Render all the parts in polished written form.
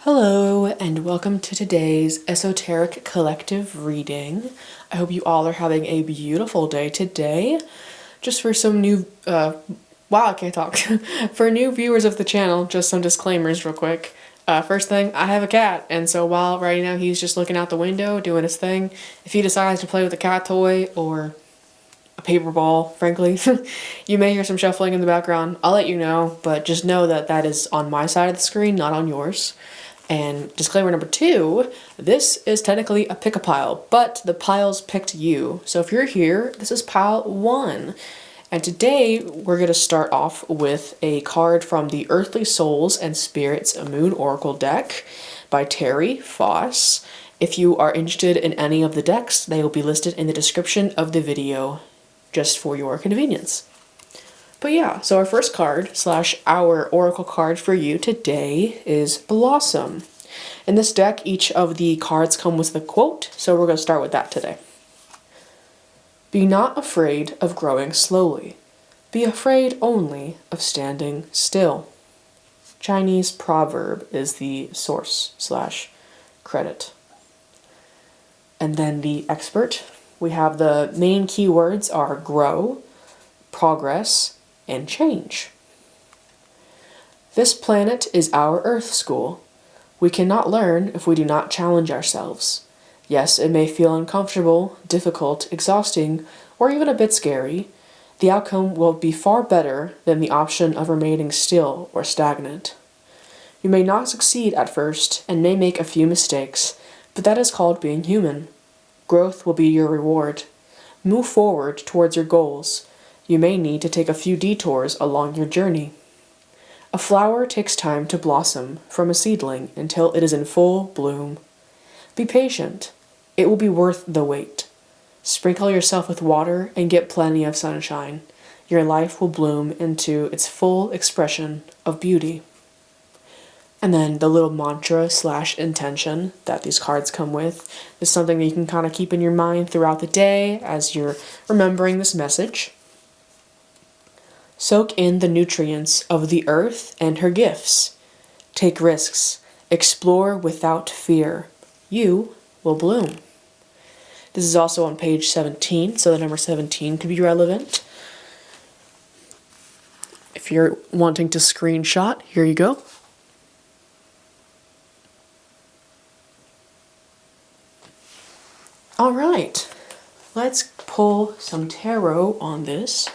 Hello, and welcome to today's Esoteric Collective reading. I hope you all are having a beautiful day today. Just for some new, wow, I can't talk. For new viewers of the channel, just some disclaimers real quick. First thing, I have a cat, and so while right now he's just looking out the window, doing his thing, if he decides to play with a cat toy or a paper ball, frankly, you may hear some shuffling in the background. I'll let you know, but just know that that is on my side of the screen, not on yours. And disclaimer number 2, this is technically a pick-a-pile, but the piles picked you. So if you're here, this is pile 1. And today we're going to start off with a card from the Earthly Souls and Spirits Moon Oracle deck by Terry Foss. If you are interested in any of the decks, they will be listed in the description of the video, just for your convenience. But yeah, so our first card / our oracle card for you today is Blossom. In this deck, each of the cards come with a quote, so we're going to start with that today. Be not afraid of growing slowly. Be afraid only of standing still. Chinese proverb is the source / credit. And then the expert, we have the main keywords are grow, progress, and change. This planet is our Earth school. We cannot learn if we do not challenge ourselves. Yes, it may feel uncomfortable, difficult, exhausting, or even a bit scary. The outcome will be far better than the option of remaining still or stagnant. You may not succeed at first and may make a few mistakes, but that is called being human. Growth will be your reward. Move forward towards your goals. You may need to take a few detours along your journey. A flower takes time to blossom from a seedling until it is in full bloom. Be patient. It will be worth the wait. Sprinkle yourself with water and get plenty of sunshine. Your life will bloom into its full expression of beauty. And then the little mantra / intention that these cards come with is something that you can kind of keep in your mind throughout the day as you're remembering this message. Soak in the nutrients of the earth and her gifts. Take risks. Explore without fear. You will bloom. This is also on page 17, so the number 17 could be relevant. If you're wanting to screenshot, here you go. All right, let's pull some tarot on this.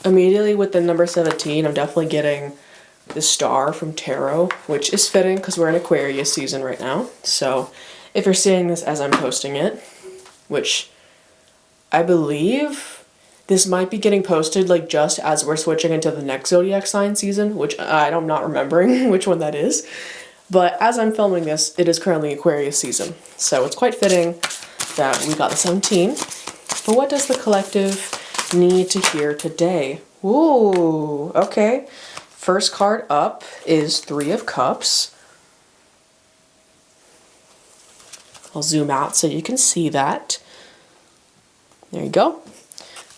Immediately with the number 17, I'm definitely getting the star from tarot, which is fitting because we're in Aquarius season right now. So if you're seeing this as I'm posting it, which I believe this might be getting posted like just as we're switching into the next zodiac sign season, which I'm not remembering which one that is. But as I'm filming this, it is currently Aquarius season. So it's quite fitting that we got the 17. But what does the collective need to hear today? Ooh, okay. First card up is 3 of Cups. I'll zoom out so you can see that. There you go.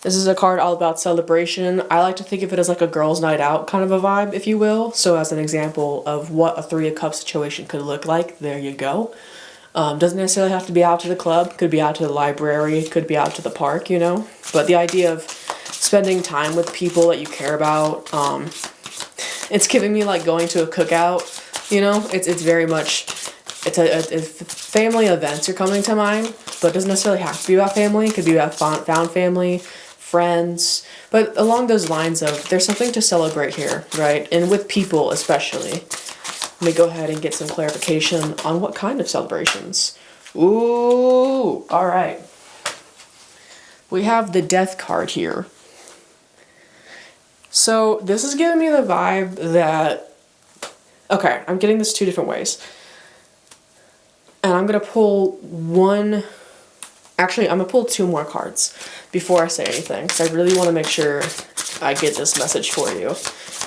This is a card all about celebration. I like to think of it as like a girls' night out kind of a vibe, if you will. So as an example of what a 3 of Cups situation could look like, there you go. Doesn't necessarily have to be out to the club. Could be out to the library. Could be out to the park, you know. But the idea of spending time with people that you care about, it's giving me like going to a cookout, you know. It's very much, it's family events are coming to mind, but it doesn't necessarily have to be about family. It could be about found family, friends, but along those lines of there's something to celebrate here, right? And with people especially. Let me go ahead and get some clarification on what kind of celebrations. Ooh, all right. We have the Death card here. So this is giving me the vibe that, okay, I'm getting this 2 different ways. And I'm going to pull one, actually I'm going to pull 2 more cards before I say anything, because I really want to make sure I get this message for you.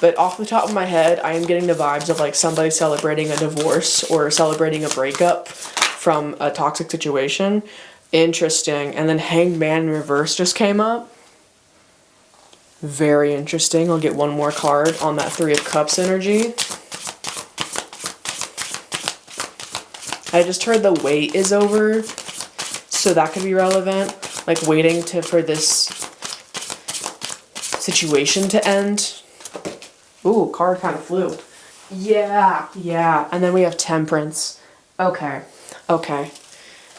But off the top of my head, I am getting the vibes of like somebody celebrating a divorce or celebrating a breakup from a toxic situation. Interesting. And then Hanged Man in reverse just came up. Very interesting. I'll get one more card on that Three of Cups energy. I just heard the wait is over, so that could be relevant. Like waiting for this situation to end. Ooh, card kind of flew. Yeah. And then we have Temperance. Okay.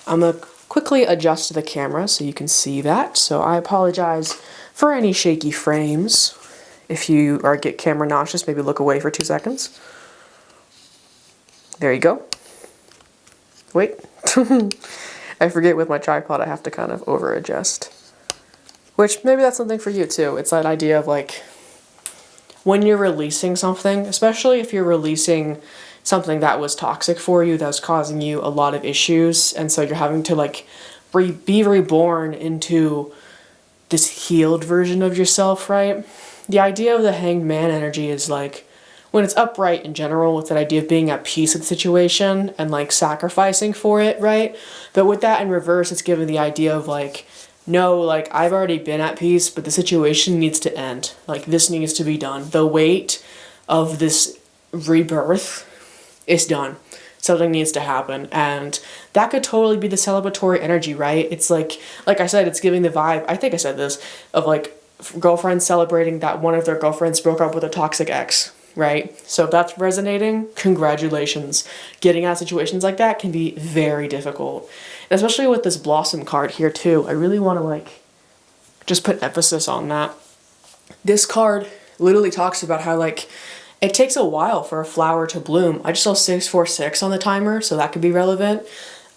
I'm gonna quickly adjust the camera so you can see that. So I apologize for any shaky frames. If you get camera nauseous, maybe look away for 2 seconds. There you go. Wait. I forget with my tripod I have to kind of over adjust. Which maybe that's something for you too. It's that idea of like when you're releasing something, especially if you're releasing something that was toxic for you, that was causing you a lot of issues, and so you're having to like be reborn into this healed version of yourself, right? The idea of the Hanged Man energy is like when it's upright in general, with that idea of being at peace with the situation and like sacrificing for it, right? But with that in reverse, it's given the idea of like, no, like I've already been at peace, but the situation needs to end. Like this needs to be done. The weight of this rebirth is done. Something needs to happen. And that could totally be the celebratory energy, right? It's like I said, it's giving the vibe, I think I said this, of like girlfriends celebrating that one of their girlfriends broke up with a toxic ex, right? So if that's resonating, congratulations. Getting out of situations like that can be very difficult. And especially with this Blossom card here too, I really want to like just put emphasis on that. This card literally talks about how like it takes a while for a flower to bloom. I just saw 646 on the timer, so that could be relevant.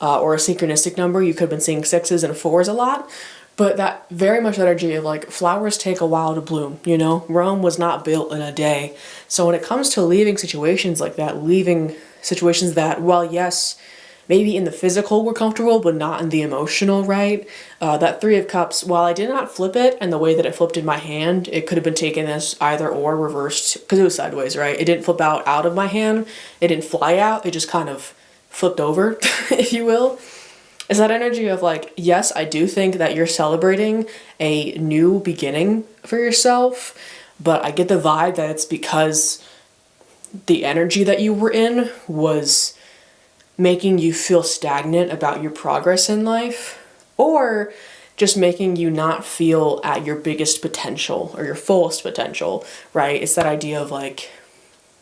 Or a synchronistic number. You could have been seeing 6s and 4s a lot. But that very much energy of like flowers take a while to bloom, you know? Rome was not built in a day. So when it comes to leaving situations like that, leaving situations that, well, yes, maybe in the physical we're comfortable, but not in the emotional, right? That Three of Cups, while I did not flip it and the way that it flipped in my hand, it could have been taken as either or reversed, because it was sideways, right? It didn't flip out of my hand. It didn't fly out. It just kind of flipped over, if you will. Is that energy of like, yes, I do think that you're celebrating a new beginning for yourself, but I get the vibe that it's because the energy that you were in was making you feel stagnant about your progress in life, or just making you not feel at your biggest potential or your fullest potential, right? It's that idea of like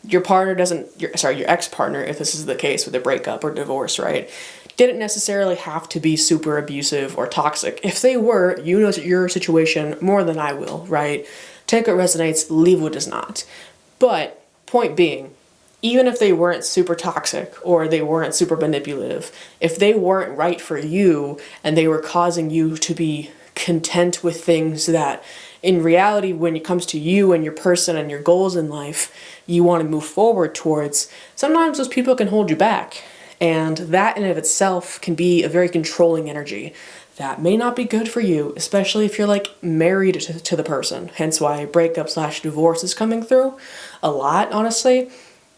your ex-partner, if this is the case with a breakup or divorce, right, didn't necessarily have to be super abusive or toxic. If they were, you know your situation more than I will, right? Take what resonates, leave what does not. But point being, even if they weren't super toxic or they weren't super manipulative, if they weren't right for you and they were causing you to be content with things that in reality, when it comes to you and your person and your goals in life, you want to move forward towards, sometimes those people can hold you back. And that in and of itself can be a very controlling energy that may not be good for you, especially if you're like married to the person. Hence why breakup/divorce is coming through a lot, honestly.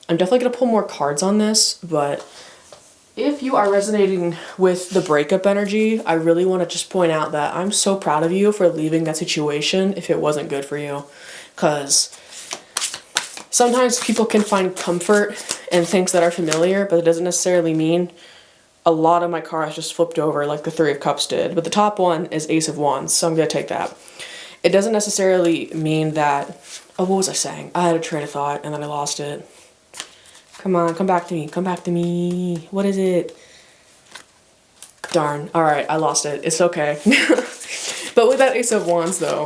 I'm definitely going to pull more cards on this, but if you are resonating with the breakup energy, I really want to just point out that I'm so proud of you for leaving that situation if it wasn't good for you. Because sometimes people can find comfort in things that are familiar, but it doesn't necessarily mean. A lot of my cards just flipped over like the Three of Cups did, but the top one is Ace of Wands, so I'm going to take that. It doesn't necessarily mean that, oh, what was I saying? I had a train of thought and then I lost it. Come on, come back to me, come back to me. What is it? Darn. Alright, I lost it. It's okay. But with that Ace of Wands, though,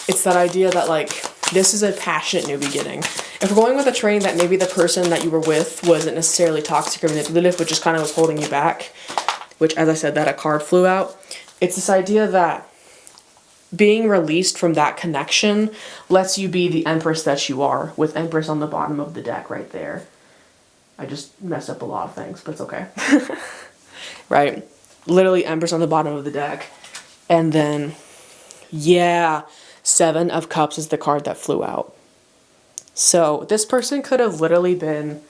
it's that idea that, like, this is a passionate new beginning. If we're going with a train that maybe the person that you were with wasn't necessarily toxic or manipulative, but just kind of was holding you back, which, as I said, that a card flew out, it's this idea that being released from that connection lets you be the Empress that you are, with Empress on the bottom of the deck right there. I just messed up a lot of things, but it's okay. Right? Literally Empress on the bottom of the deck. And then, yeah, Seven of Cups is the card that flew out. So this person could have literally been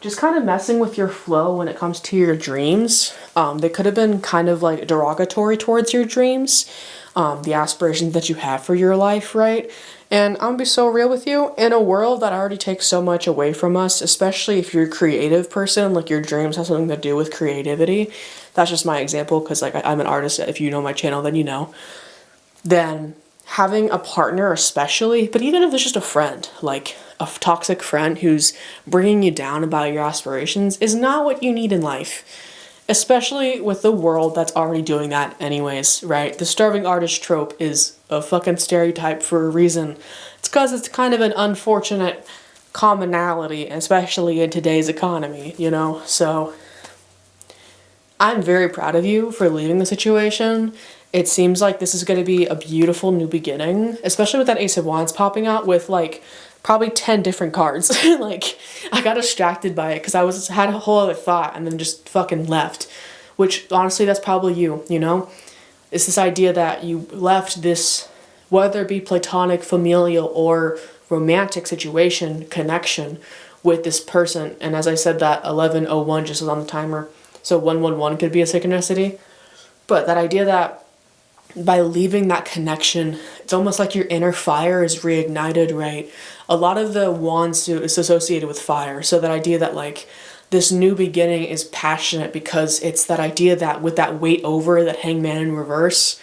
just kind of messing with your flow when it comes to your dreams. They could have been kind of like derogatory towards your dreams, the aspirations that you have for your life, right? And I'm gonna be so real with you, in a world that already takes so much away from us, especially if you're a creative person, like your dreams have something to do with creativity. That's just my example, because like I'm an artist. If you know my channel, then you know. Then having a partner, especially, but even if it's just a friend, like a toxic friend who's bringing you down about your aspirations, is not what you need in life. Especially with the world that's already doing that anyways, right? The starving artist trope is a fucking stereotype for a reason. It's because it's kind of an unfortunate commonality, especially in today's economy, you know? So I'm very proud of you for leaving the situation. It seems like this is going to be a beautiful new beginning, especially with that Ace of Wands popping out with like probably 10 different cards. Like, I got distracted by it because had a whole other thought and then just fucking left. Which, honestly, that's probably you, you know? It's this idea that you left this, whether it be platonic, familial, or romantic situation, connection with this person. And as I said, that 1101 just was on the timer. So 111 could be a synchronicity. But that idea that by leaving that connection, it's almost like your inner fire is reignited, right? A lot of the wands is associated with fire. So that idea that like this new beginning is passionate because it's that idea that with that weight over, that hangman in reverse,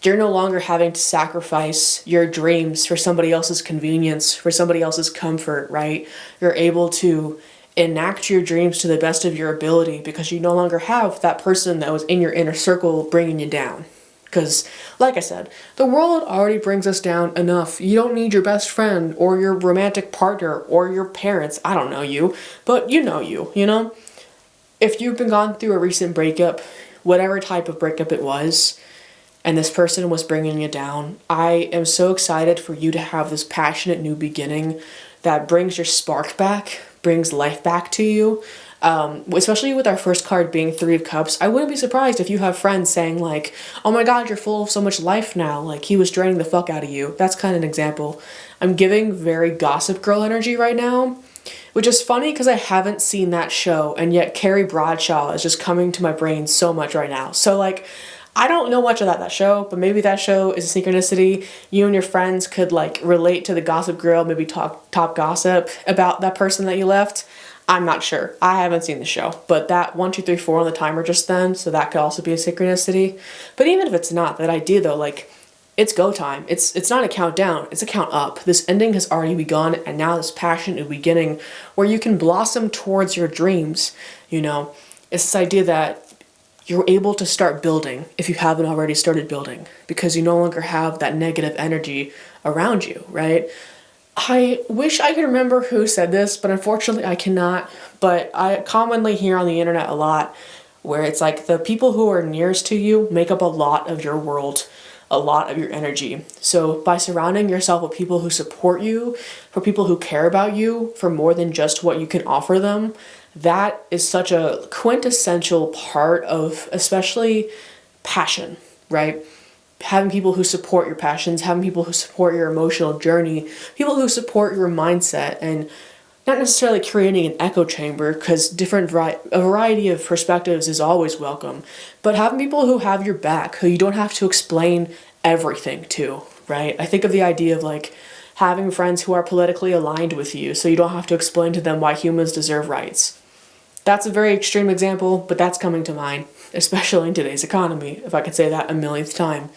you're no longer having to sacrifice your dreams for somebody else's convenience, for somebody else's comfort, right? You're able to enact your dreams to the best of your ability because you no longer have that person that was in your inner circle bringing you down. Because, like I said, the world already brings us down enough. You don't need your best friend or your romantic partner or your parents. I don't know you, but you know you know? If you've been gone through a recent breakup, whatever type of breakup it was, and this person was bringing you down, I am so excited for you to have this passionate new beginning that brings your spark back, brings life back to you. Especially with our first card being Three of Cups, I wouldn't be surprised if you have friends saying like, oh my god, you're full of so much life now, like he was draining the fuck out of you. That's kind of an example. I'm giving very Gossip Girl energy right now, which is funny because I haven't seen that show, and yet Carrie Bradshaw is just coming to my brain so much right now. So like, I don't know much about that show, but maybe that show is a synchronicity. You and your friends could like relate to the Gossip Girl, maybe talk top gossip about that person that you left. I'm not sure. I haven't seen the show, but that 1, 2, 3, 4 on the timer just then, so that could also be a synchronicity. But even if it's not, that idea though, like, it's go time. It's not a countdown, it's a count up. This ending has already begun, and now this passionate beginning where you can blossom towards your dreams, you know. It's this idea that you're able to start building if you haven't already started building, because you no longer have that negative energy around you, right? I wish I could remember who said this, but unfortunately I cannot. But I commonly hear on the internet a lot where it's like the people who are nearest to you make up a lot of your world, a lot of your energy. So by surrounding yourself with people who support you, for people who care about you, for more than just what you can offer them, that is such a quintessential part of especially passion, right? Having people who support your passions, having people who support your emotional journey, people who support your mindset, and not necessarily creating an echo chamber, because a variety of perspectives is always welcome, but having people who have your back, who you don't have to explain everything to, right? I think of the idea of like having friends who are politically aligned with you, so you don't have to explain to them why humans deserve rights. That's a very extreme example, but that's coming to mind, especially in today's economy, if I could say that a millionth time.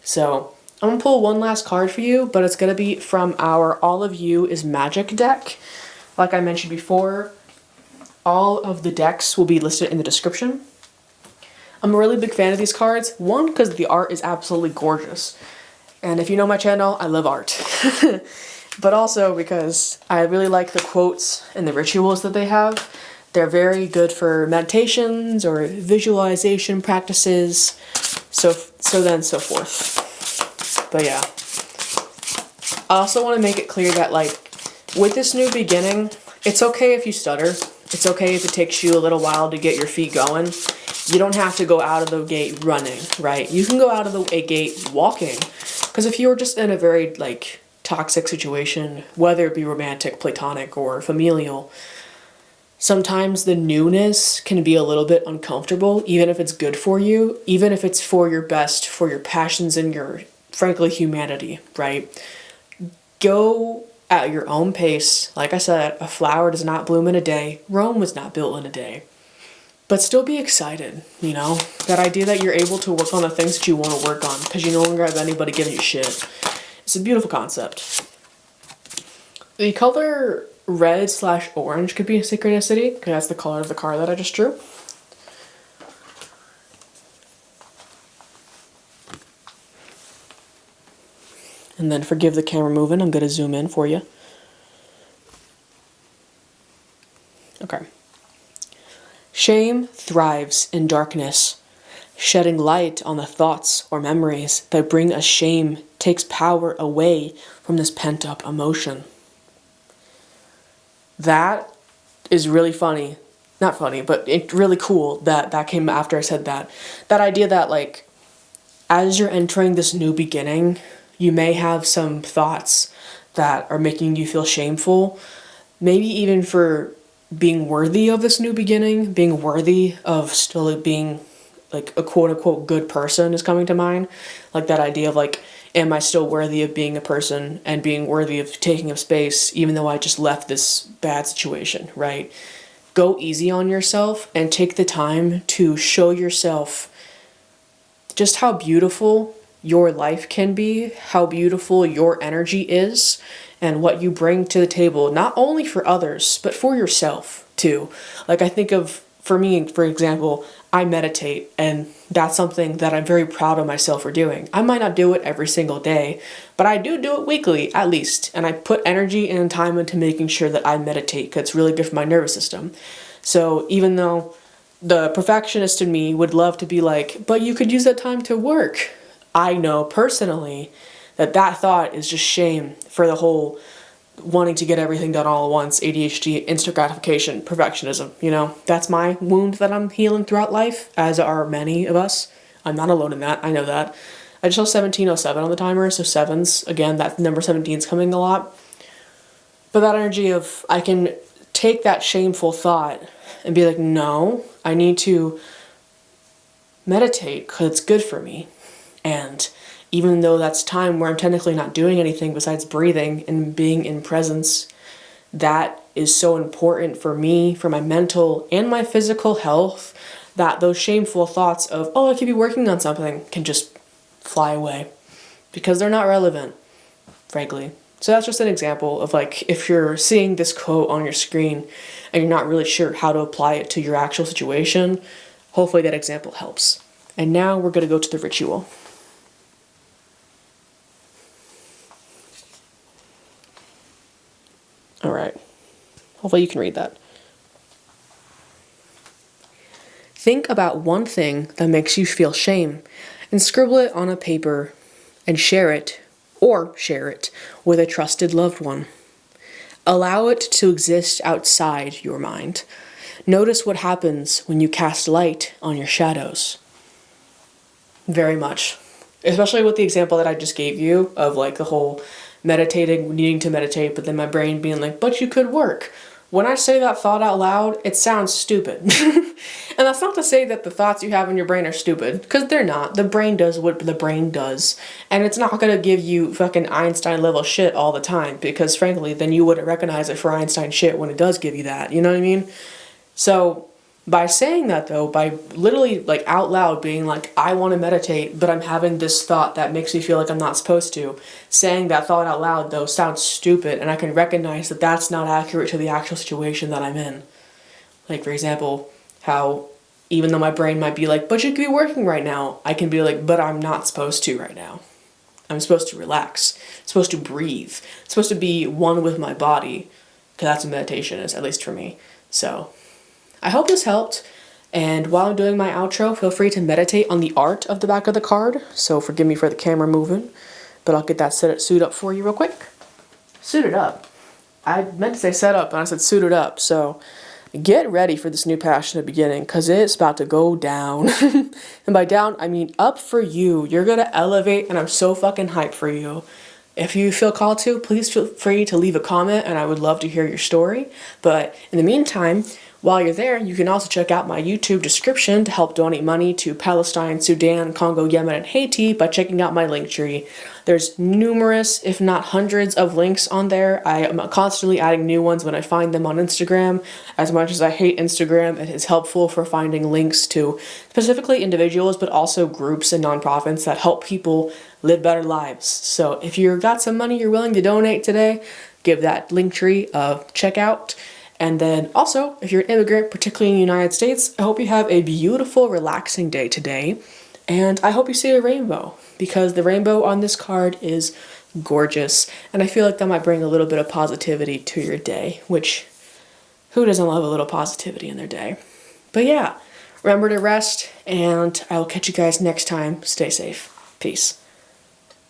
So, I'm going to pull one last card for you, but it's going to be from our All of You is Magic deck. Like I mentioned before, all of the decks will be listed in the description. I'm a really big fan of these cards. One, because the art is absolutely gorgeous. And if you know my channel, I love art. But also because I really like the quotes and the rituals that they have. They're very good for meditations or visualization practices, so then so forth. But yeah. I also want to make it clear that like, with this new beginning, it's okay if you stutter. It's okay if it takes you a little while to get your feet going. You don't have to go out of the gate running, right? You can go out of the gate walking. Because if you're just in a very like toxic situation, whether it be romantic, platonic, or familial, sometimes the newness can be a little bit uncomfortable, even if it's good for you, even if it's for your best, for your passions and your, frankly, humanity, right? Go at your own pace. Like I said, a flower does not bloom in a day. Rome was not built in a day. But still be excited, you know? That idea that you're able to work on the things that you want to work on because you no longer have anybody giving you shit. It's a beautiful concept. The color red/orange could be a synchronicity because that's the color of the card that I just drew. And then forgive the camera moving, I'm going to zoom in for you. Okay. Shame thrives in darkness. Shedding light on the thoughts or memories that bring us shame takes power away from this pent-up emotion. That is really funny. Not funny, but it's really cool that came after I said that. That idea that, like, as you're entering this new beginning, you may have some thoughts that are making you feel shameful. Maybe even for being worthy of this new beginning, being worthy of still being, like, a quote-unquote good person is coming to mind. Like that idea of, like, am I still worthy of being a person and being worthy of taking up space even though I just left this bad situation, right? Go easy on yourself and take the time to show yourself just how beautiful your life can be, how beautiful your energy is, and what you bring to the table, not only for others, but for yourself too. Like I think of, for me, for example, I meditate, and that's something that I'm very proud of myself for doing. I might not do it every single day, but I do it weekly at least, and I put energy and time into making sure that I meditate because it's really good for my nervous system. So even though the perfectionist in me would love to be like, but you could use that time to work, I know personally that that thought is just shame for the whole wanting to get everything done all at once, ADHD, instant gratification, perfectionism, you know? That's my wound that I'm healing throughout life, as are many of us. I'm not alone in that, I know that. I just saw 1707 on the timer, so sevens, again, that number 17 is coming a lot. But that energy of, I can take that shameful thought and be like, no, I need to meditate because it's good for me. And even though that's time where I'm technically not doing anything besides breathing and being in presence, that is so important for me, for my mental and my physical health, that those shameful thoughts of, oh, I could be working on something, can just fly away because they're not relevant, frankly. So that's just an example of, like, if you're seeing this quote on your screen and you're not really sure how to apply it to your actual situation, hopefully that example helps. And now we're going to go to the ritual. All right. Hopefully you can read that. Think about one thing that makes you feel shame and scribble it on a paper and share it with a trusted loved one. Allow it to exist outside your mind. Notice what happens when you cast light on your shadows. Very much. Especially with the example that I just gave you of, like, the whole meditating, needing to meditate, but then my brain being like, but you could work. When I say that thought out loud, it sounds stupid. And that's not to say that the thoughts you have in your brain are stupid, because they're not. The brain does what the brain does. And it's not going to give you fucking Einstein level shit all the time, because frankly, then you wouldn't recognize it for Einstein shit when it does give you that. You know what I mean? So by saying that, though, by literally, like, out loud being like, I want to meditate, but I'm having this thought that makes me feel like I'm not supposed to, saying that thought out loud, though, sounds stupid, and I can recognize that that's not accurate to the actual situation that I'm in. Like, for example, how even though my brain might be like, but you could be working right now, I can be like, but I'm not supposed to right now. I'm supposed to relax. I'm supposed to breathe. I'm supposed to be one with my body, because that's what meditation is, at least for me. So I hope this helped, and while I'm doing my outro, feel free to meditate on the art of the back of the card, so forgive me for the camera moving, but I'll get that suit up for you real quick. Suited up. I meant to say set up, and I said suited up, so get ready for this new passionate beginning, because it's about to go down. And by down, I mean up for you. You're going to elevate, and I'm so fucking hyped for you. If you feel called to, please feel free to leave a comment, and I would love to hear your story. But in the meantime, while you're there, you can also check out my YouTube description to help donate money to Palestine, Sudan, Congo, Yemen, and Haiti by checking out my link tree. There's numerous, if not hundreds, of links on there. I am constantly adding new ones when I find them on Instagram. As much as I hate Instagram, it is helpful for finding links to specifically individuals, but also groups and nonprofits that help people live better lives. So if you've got some money you're willing to donate today, give that link tree a check out. And then also, if you're an immigrant, particularly in the United States, I hope you have a beautiful, relaxing day today. And I hope you see a rainbow, because the rainbow on this card is gorgeous. And I feel like that might bring a little bit of positivity to your day, which, who doesn't love a little positivity in their day? But yeah, remember to rest, and I will catch you guys next time. Stay safe. Peace.